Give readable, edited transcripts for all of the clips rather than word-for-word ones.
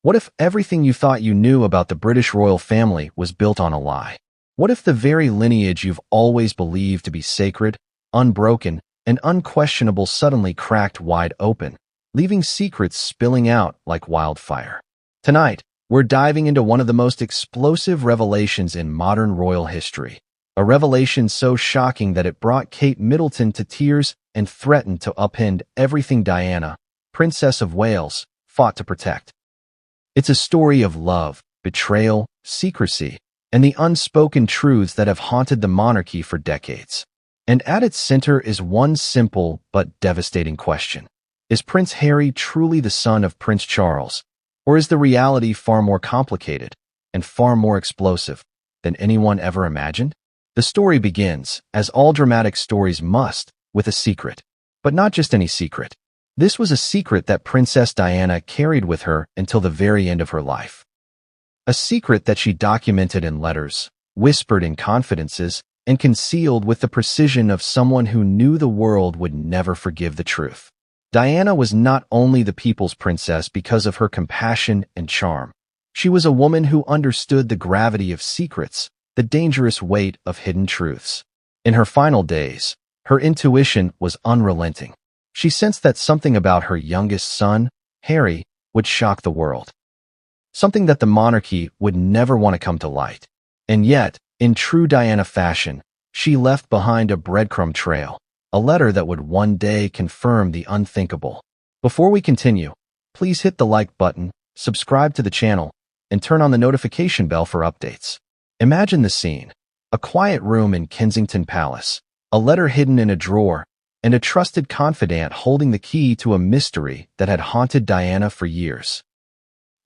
What if everything you thought you knew about the British royal family was built on a lie? What if the very lineage you've always believed to be sacred, unbroken, and unquestionable suddenly cracked wide open, leaving secrets spilling out like wildfire? Tonight, we're diving into one of the most explosive revelations in modern royal history. A revelation so shocking that it brought Kate Middleton to tears and threatened to upend everything Diana, Princess of Wales, fought to protect. It's a story of love, betrayal, secrecy, and the unspoken truths that have haunted the monarchy for decades. And at its center is one simple but devastating question. Is Prince Harry truly the son of Prince Charles, or is the reality far more complicated and far more explosive than anyone ever imagined? The story begins, as all dramatic stories must, with a secret. But not just any secret. This was a secret that Princess Diana carried with her until the very end of her life. A secret that she documented in letters, whispered in confidences, and concealed with the precision of someone who knew the world would never forgive the truth. Diana was not only the people's princess because of her compassion and charm. She was a woman who understood the gravity of secrets, the dangerous weight of hidden truths. In her final days, her intuition was unrelenting. She sensed that something about her youngest son, Harry, would shock the world. Something that the monarchy would never want to come to light. And yet, in true Diana fashion, she left behind a breadcrumb trail, a letter that would one day confirm the unthinkable. Before we continue, please hit the like button, subscribe to the channel, and turn on the notification bell for updates. Imagine the scene: a quiet room in Kensington Palace, a letter hidden in a drawer, and a trusted confidant holding the key to a mystery that had haunted Diana for years.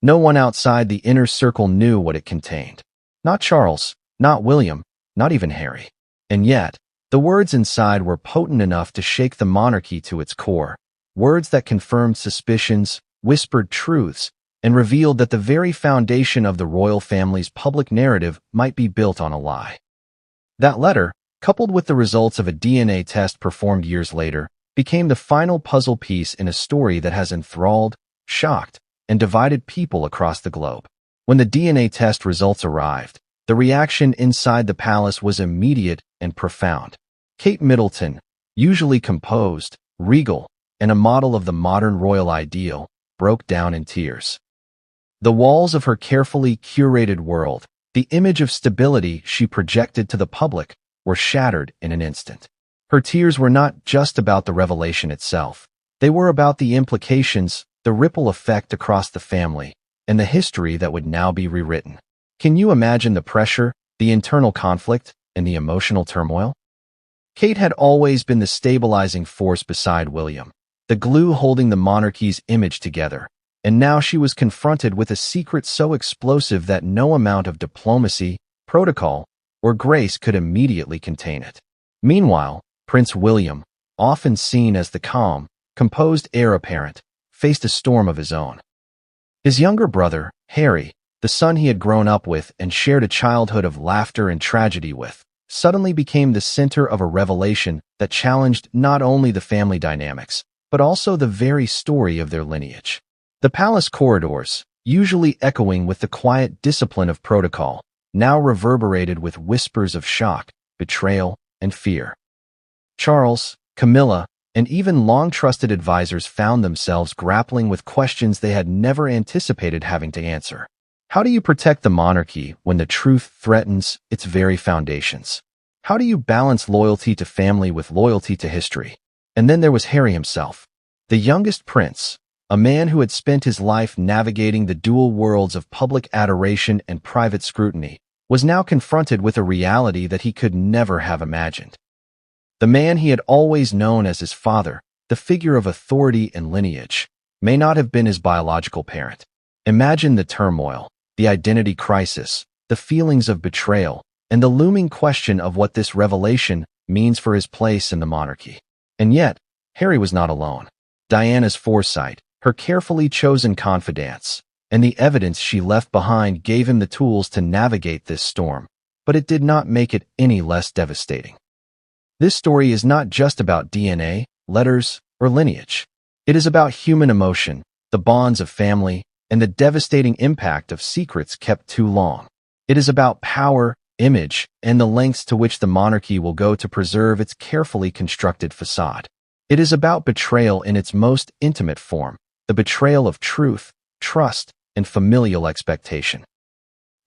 No one outside the inner circle knew what it contained. Not Charles, not William, not even Harry. And yet, the words inside were potent enough to shake the monarchy to its core. Words that confirmed suspicions, whispered truths, and revealed that the very foundation of the royal family's public narrative might be built on a lie. That letter, coupled with the results of a DNA test performed years later, became the final puzzle piece in a story that has enthralled, shocked, and divided people across the globe. When the DNA test results arrived, the reaction inside the palace was immediate and profound. Kate Middleton, usually composed, regal, and a model of the modern royal ideal, broke down in tears. The walls of her carefully curated world, the image of stability she projected to the public, were shattered in an instant. Her tears were not just about the revelation itself. They were about the implications, the ripple effect across the family, and the history that would now be rewritten. Can you imagine the pressure, the internal conflict, and the emotional turmoil? Kate had always been the stabilizing force beside William, the glue holding the monarchy's image together, and now she was confronted with a secret so explosive that no amount of diplomacy, protocol, or grace could immediately contain it. Meanwhile, Prince William, often seen as the calm, composed heir apparent, faced a storm of his own. His younger brother, Harry, the son he had grown up with and shared a childhood of laughter and tragedy with, suddenly became the center of a revelation that challenged not only the family dynamics, but also the very story of their lineage. The palace corridors, usually echoing with the quiet discipline of protocol, now reverberated with whispers of shock, betrayal, and fear. Charles, Camilla, and even long-trusted advisors found themselves grappling with questions they had never anticipated having to answer. How do you protect the monarchy when the truth threatens its very foundations? How do you balance loyalty to family with loyalty to history? And then there was Harry himself, the youngest prince, a man who had spent his life navigating the dual worlds of public adoration and private scrutiny, was now confronted with a reality that he could never have imagined. The man he had always known as his father, the figure of authority and lineage, may not have been his biological parent. Imagine the turmoil, the identity crisis, the feelings of betrayal, and the looming question of what this revelation means for his place in the monarchy. And yet, Harry was not alone. Diana's foresight, her carefully chosen confidants, and the evidence she left behind gave him the tools to navigate this storm, but it did not make it any less devastating. This story is not just about DNA, letters, or lineage. It is about human emotion, the bonds of family, and the devastating impact of secrets kept too long. It is about power, image, and the lengths to which the monarchy will go to preserve its carefully constructed facade. It is about betrayal in its most intimate form, the betrayal of truth, trust, and familial expectation.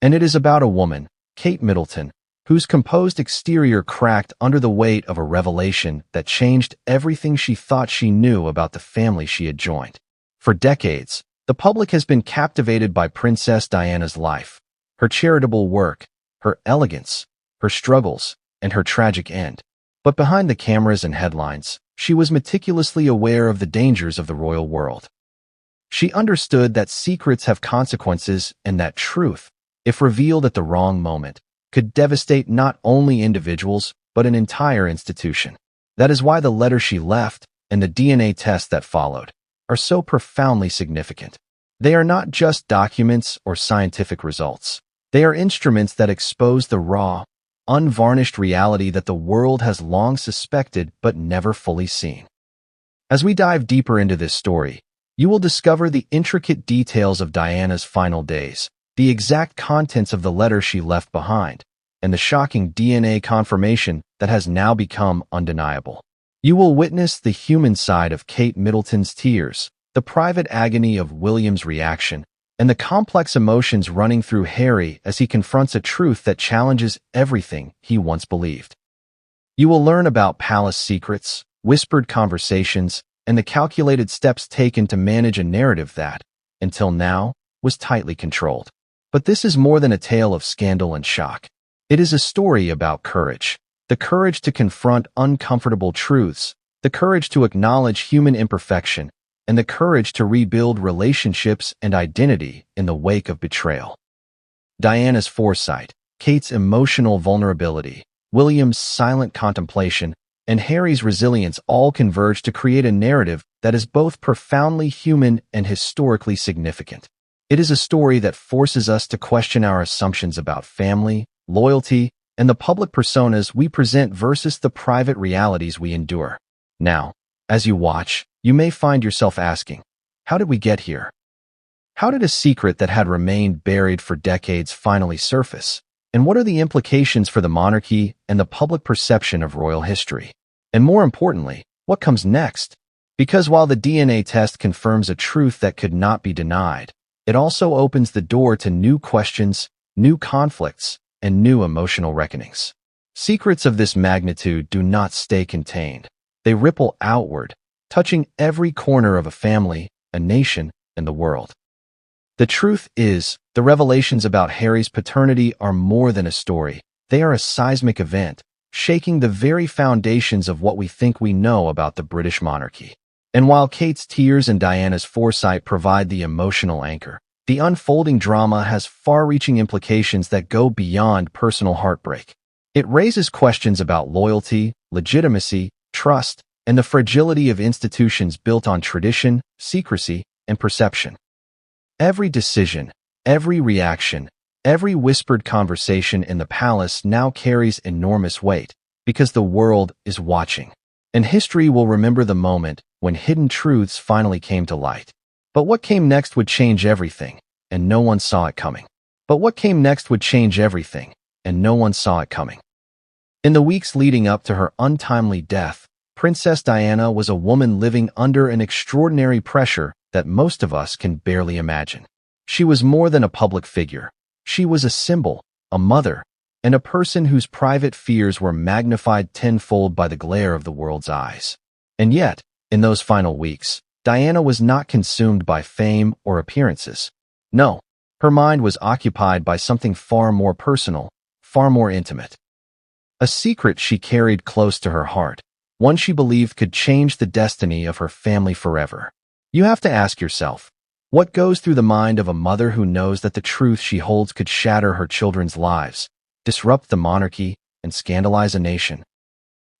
And it is about a woman, Kate Middleton, whose composed exterior cracked under the weight of a revelation that changed everything she thought she knew about the family she had joined. For decades, the public has been captivated by Princess Diana's life, her charitable work, her elegance, her struggles, and her tragic end. But behind the cameras and headlines, she was meticulously aware of the dangers of the royal world. She understood that secrets have consequences and that truth, if revealed at the wrong moment, could devastate not only individuals, but an entire institution. That is why the letter she left and the DNA test that followed are so profoundly significant. They are not just documents or scientific results. They are instruments that expose the raw, unvarnished reality that the world has long suspected but never fully seen. As we dive deeper into this story, you will discover the intricate details of Diana's final days, the exact contents of the letter she left behind, and the shocking DNA confirmation that has now become undeniable. You will witness the human side of Kate Middleton's tears, the private agony of William's reaction, and the complex emotions running through Harry as he confronts a truth that challenges everything he once believed. You will learn about palace secrets, whispered conversations, and the calculated steps taken to manage a narrative that, until now, was tightly controlled. But this is more than a tale of scandal and shock. It is a story about courage, the courage to confront uncomfortable truths, the courage to acknowledge human imperfection, and the courage to rebuild relationships and identity in the wake of betrayal. Diana's foresight, Kate's emotional vulnerability, William's silent contemplation, and Harry's resilience all converge to create a narrative that is both profoundly human and historically significant. It is a story that forces us to question our assumptions about family, loyalty, and the public personas we present versus the private realities we endure. Now, as you watch, you may find yourself asking, how did we get here? How did a secret that had remained buried for decades finally surface? And what are the implications for the monarchy and the public perception of royal history? And more importantly, what comes next? Because while the DNA test confirms a truth that could not be denied, it also opens the door to new questions, new conflicts, and new emotional reckonings. Secrets of this magnitude do not stay contained. They ripple outward, touching every corner of a family, a nation, and the world. The truth is, the revelations about Harry's paternity are more than a story. They are a seismic event, shaking the very foundations of what we think we know about the British monarchy. And while Kate's tears and Diana's foresight provide the emotional anchor, the unfolding drama has far-reaching implications that go beyond personal heartbreak. It raises questions about loyalty, legitimacy, trust, and the fragility of institutions built on tradition, secrecy, and perception. Every decision, every reaction, every whispered conversation in the palace now carries enormous weight because the world is watching. And history will remember the moment when hidden truths finally came to light. But what came next would change everything, and no one saw it coming. But what came next would change everything, and no one saw it coming. In the weeks leading up to her untimely death, Princess Diana was a woman living under an extraordinary pressure that most of us can barely imagine. She was more than a public figure. She was a symbol, a mother, and a person whose private fears were magnified tenfold by the glare of the world's eyes. And yet, in those final weeks, Diana was not consumed by fame or appearances. No, her mind was occupied by something far more personal, far more intimate. A secret she carried close to her heart, one she believed could change the destiny of her family forever. You have to ask yourself, what goes through the mind of a mother who knows that the truth she holds could shatter her children's lives, disrupt the monarchy, and scandalize a nation?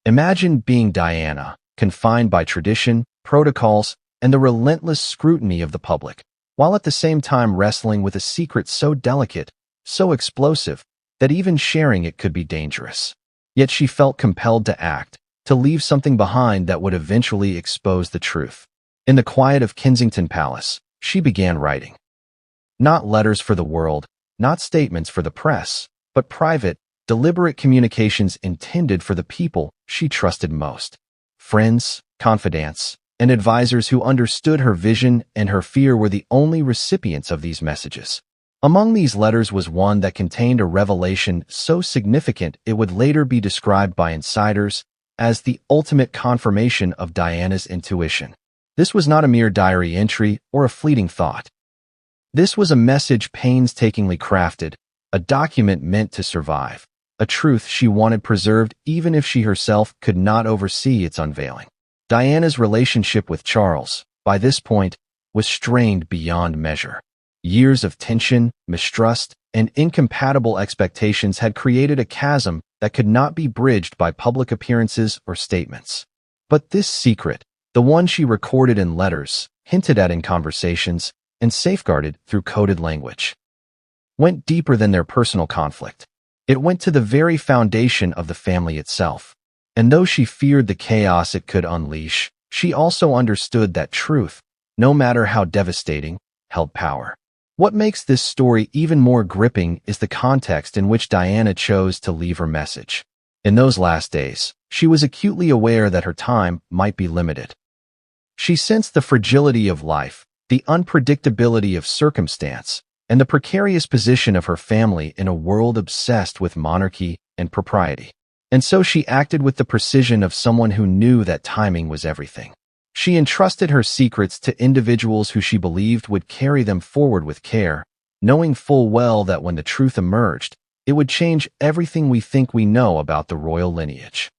Imagine being Diana, confined by tradition, protocols, and the relentless scrutiny of the public, while at the same time wrestling with a secret so delicate, so explosive, that even sharing it could be dangerous. Yet she felt compelled to act, to leave something behind that would eventually expose the truth. In the quiet of Kensington Palace, she began writing. Not letters for the world, not statements for the press, but private, deliberate communications intended for the people she trusted most. Friends, confidants, and advisors who understood her vision and her fear were the only recipients of these messages. Among these letters was one that contained a revelation so significant it would later be described by insiders as the ultimate confirmation of Diana's intuition. This was not a mere diary entry or a fleeting thought. This was a message painstakingly crafted, a document meant to survive, a truth she wanted preserved even if she herself could not oversee its unveiling. Diana's relationship with Charles, by this point, was strained beyond measure. Years of tension, mistrust, and incompatible expectations had created a chasm that could not be bridged by public appearances or statements. But this secret, the one she recorded in letters, hinted at in conversations, and safeguarded through coded language, went deeper than their personal conflict. It went to the very foundation of the family itself. And though she feared the chaos it could unleash, she also understood that truth, no matter how devastating, held power. What makes this story even more gripping is the context in which Diana chose to leave her message. In those last days, she was acutely aware that her time might be limited. She sensed the fragility of life, the unpredictability of circumstance, and the precarious position of her family in a world obsessed with monarchy and propriety. And so she acted with the precision of someone who knew that timing was everything. She entrusted her secrets to individuals who she believed would carry them forward with care, knowing full well that when the truth emerged, it would change everything we think we know about the royal lineage.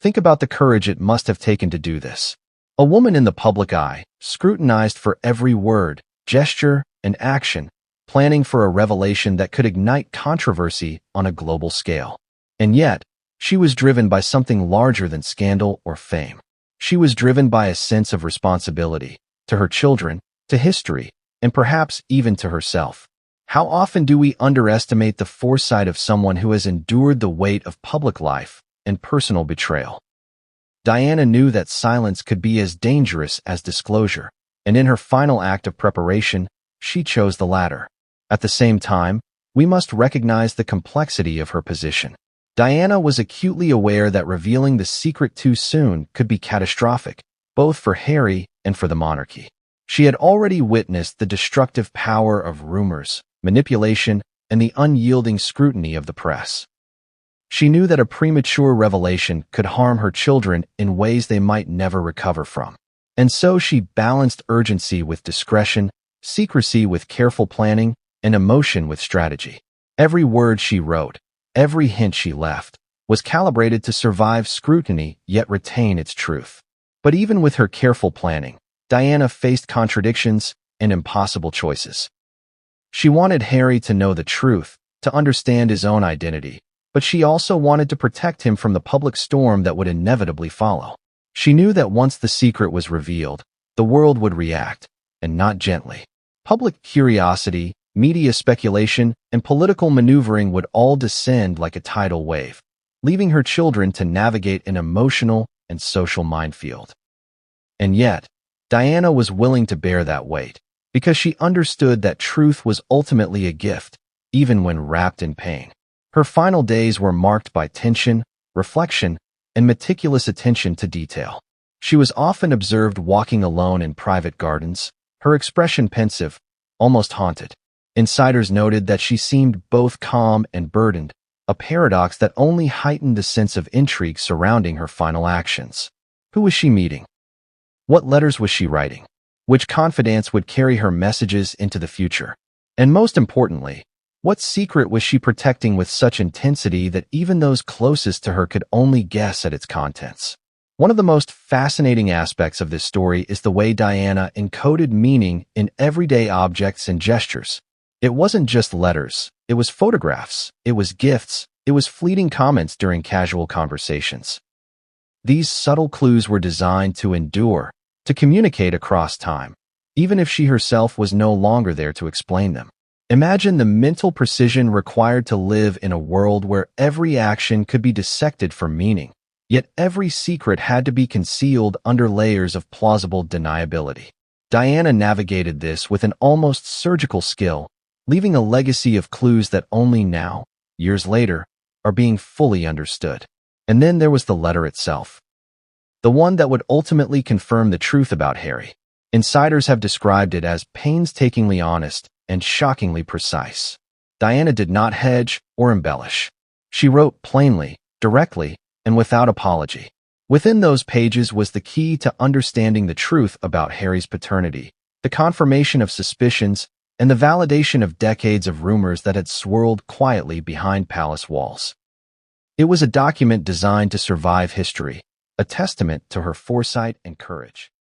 Think about the courage it must have taken to do this. A woman in the public eye, scrutinized for every word, gesture, and action, planning for a revelation that could ignite controversy on a global scale. And yet, she was driven by something larger than scandal or fame. She was driven by a sense of responsibility, to her children, to history, and perhaps even to herself. How often do we underestimate the foresight of someone who has endured the weight of public life and personal betrayal? Diana knew that silence could be as dangerous as disclosure, and in her final act of preparation, she chose the latter. At the same time, we must recognize the complexity of her position. Diana was acutely aware that revealing the secret too soon could be catastrophic, both for Harry and for the monarchy. She had already witnessed the destructive power of rumors, manipulation, and the unyielding scrutiny of the press. She knew that a premature revelation could harm her children in ways they might never recover from. And so she balanced urgency with discretion, secrecy with careful planning, and emotion with strategy. Every word she wrote, every hint she left, was calibrated to survive scrutiny yet retain its truth. But even with her careful planning, Diana faced contradictions and impossible choices. She wanted Harry to know the truth, to understand his own identity, but she also wanted to protect him from the public storm that would inevitably follow. She knew that once the secret was revealed, the world would react, and not gently. Public curiosity, media speculation, and political maneuvering would all descend like a tidal wave, leaving her children to navigate an emotional and social minefield. And yet, Diana was willing to bear that weight, because she understood that truth was ultimately a gift, even when wrapped in pain. Her final days were marked by tension, reflection, and meticulous attention to detail. She was often observed walking alone in private gardens, her expression pensive, almost haunted. Insiders noted that she seemed both calm and burdened, a paradox that only heightened the sense of intrigue surrounding her final actions. Who was she meeting? What letters was she writing? Which confidants would carry her messages into the future? And most importantly, what secret was she protecting with such intensity that even those closest to her could only guess at its contents? One of the most fascinating aspects of this story is the way Diana encoded meaning in everyday objects and gestures. It wasn't just letters, it was photographs, it was gifts, it was fleeting comments during casual conversations. These subtle clues were designed to endure, to communicate across time, even if she herself was no longer there to explain them. Imagine the mental precision required to live in a world where every action could be dissected for meaning, yet every secret had to be concealed under layers of plausible deniability. Diana navigated this with an almost surgical skill, leaving a legacy of clues that only now, years later, are being fully understood. And then there was the letter itself. The one that would ultimately confirm the truth about Harry. Insiders have described it as painstakingly honest and shockingly precise. Diana did not hedge or embellish. She wrote plainly, directly, and without apology. Within those pages was the key to understanding the truth about Harry's paternity, the confirmation of suspicions, and the validation of decades of rumors that had swirled quietly behind palace walls. It was a document designed to survive history, a testament to her foresight and courage.